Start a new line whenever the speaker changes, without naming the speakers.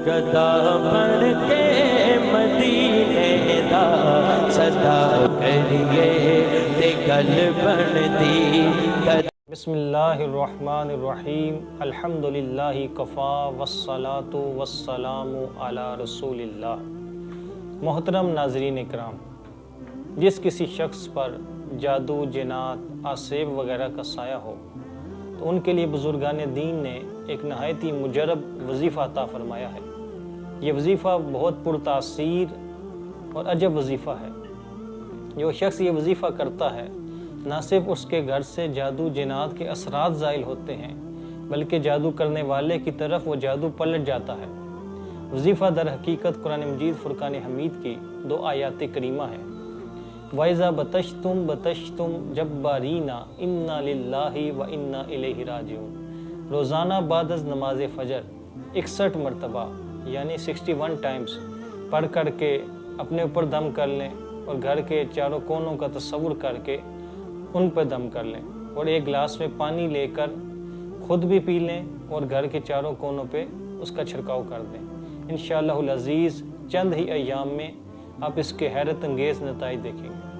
گدا بن کے مدینے دا صدا کریے تے گل بن دی.
بسم اللہ الرحمن الرحیم. الحمدللہ کفا والصلاة والسلام علی رسول اللہ. محترم ناظرین اکرام، جس کسی شخص پر جادو، جنات، آسیب وغیرہ کا سایہ ہو تو ان کے لیے بزرگان دین نے ایک نہایت ہی مجرب وظیفہ عطا فرمایا ہے. یہ وظیفہ بہت پرتاثیر اور عجب وظیفہ ہے. جو شخص یہ وظیفہ کرتا ہے نہ صرف اس کے گھر سے جادو جنات کے اثرات زائل ہوتے ہیں بلکہ جادو کرنے والے کی طرف وہ جادو پلٹ جاتا ہے. وظیفہ در حقیقت قرآن مجید فرقان حمید کی 2 آیات کریمہ ہے. وَإِذَا بَطَشْتُمْ بَطَشْتُمْ جَبَّارِينَ إِنَّا لِلَّهِ وَإِنَّا إِلَيْهِ راجعون. روزانہ بعد از نماز فجر 61 مرتبہ یعنی 61 ٹائمز پڑھ کر کے اپنے اوپر دم کر لیں اور گھر کے چاروں کونوں کا تصور کر کے ان پہ دم کر لیں اور ایک گلاس میں پانی لے کر خود بھی پی لیں اور گھر کے چاروں کونوں پہ اس کا چھڑکاؤ کر دیں. انشاءاللہ العزیز چند ہی ایام میں آپ اس کے حیرت انگیز نتائج دیکھیں گے.